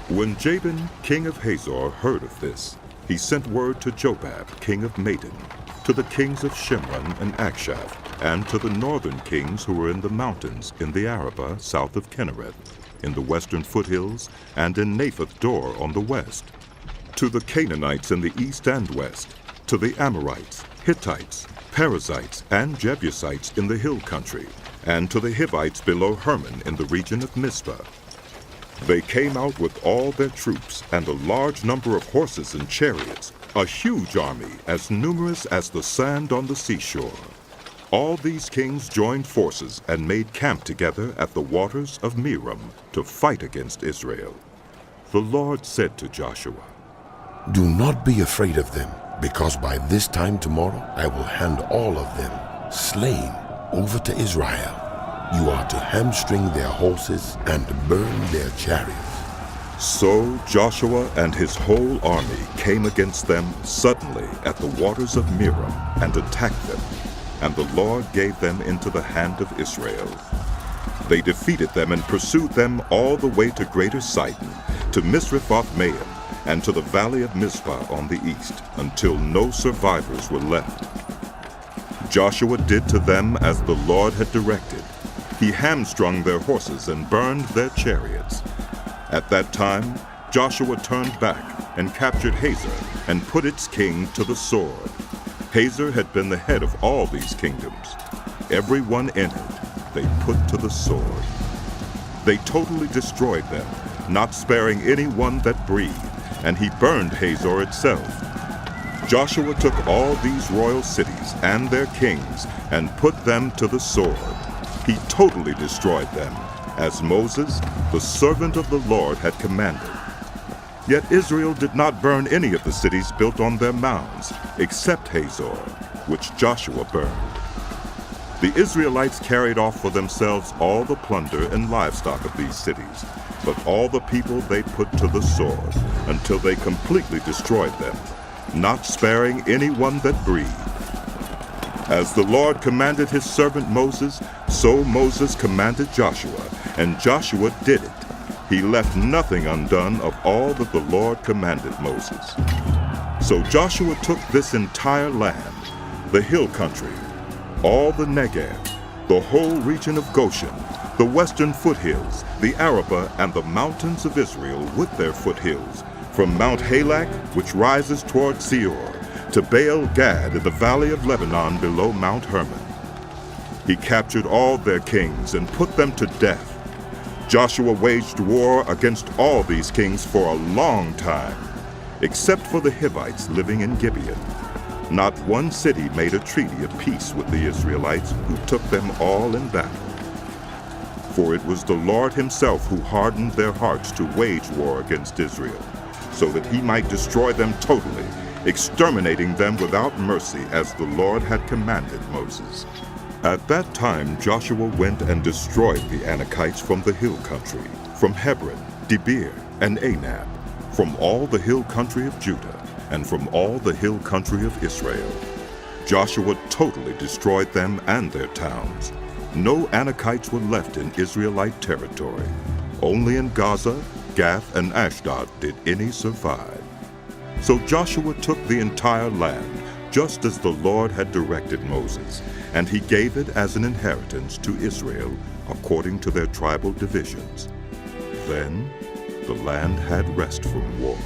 When Jabin, king of Hazor, heard of this, he sent word to Jobab, king of Madon, to the kings of Shimron and Akshaph, and to the northern kings who were in the mountains in the Arabah south of Kinnereth, in the western foothills, and in Naphoth Dor on the west, to the Canaanites in the east and west, to the Amorites, Hittites, Perizzites, and Jebusites in the hill country, and to the Hivites below Hermon in the region of Mizpah. They came out with all their troops and a large number of horses and chariots, a huge army as numerous as the sand on the seashore. All these kings joined forces and made camp together at the waters of Merom to fight against Israel. The Lord said to Joshua, "Do not be afraid of them, because by this time tomorrow I will hand all of them, slain, over to Israel. You are to hamstring their horses and burn their chariots." So Joshua and his whole army came against them suddenly at the waters of Merom and attacked them, and the Lord gave them into the hand of Israel. They defeated them and pursued them all the way to Greater Sidon, to Misrephoth-Maim, and to the valley of Mizpah on the east, until no survivors were left. Joshua did to them as the Lord had directed. He hamstrung their horses and burned their chariots. At that time, Joshua turned back and captured Hazor and put its king to the sword. Hazor had been the head of all these kingdoms. Every one in it they put to the sword. They totally destroyed them, not sparing any one that breathed, and he burned Hazor itself. Joshua took all these royal cities and their kings and put them to the sword. He totally destroyed them, as Moses, the servant of the Lord, had commanded. Yet Israel did not burn any of the cities built on their mounds, except Hazor, which Joshua burned. The Israelites carried off for themselves all the plunder and livestock of these cities, but all the people they put to the sword, until they completely destroyed them, not sparing any one that breathed. As the Lord commanded his servant Moses, so Moses commanded Joshua, and Joshua did it. He left nothing undone of all that the Lord commanded Moses. So Joshua took this entire land, the hill country, all the Negev, the whole region of Goshen, the western foothills, the Arabah, and the mountains of Israel with their foothills, from Mount Halak, which rises toward Seor, to Baal Gad in the valley of Lebanon below Mount Hermon. He captured all their kings and put them to death. Joshua waged war against all these kings for a long time, except for the Hivites living in Gibeon. Not one city made a treaty of peace with the Israelites, who took them all in battle. For it was the Lord himself who hardened their hearts to wage war against Israel, so that he might destroy them totally, exterminating them without mercy, as the Lord had commanded Moses. At that time Joshua went and destroyed the Anakites from the hill country, from Hebron, Debir, and Anab, from all the hill country of Judah, and from all the hill country of Israel. Joshua totally destroyed them and their towns. No Anakites were left in Israelite territory. Only in Gaza, Gath, and Ashdod did any survive. So Joshua took the entire land, just as the Lord had directed Moses, and he gave it as an inheritance to Israel according to their tribal divisions. Then the land had rest from war.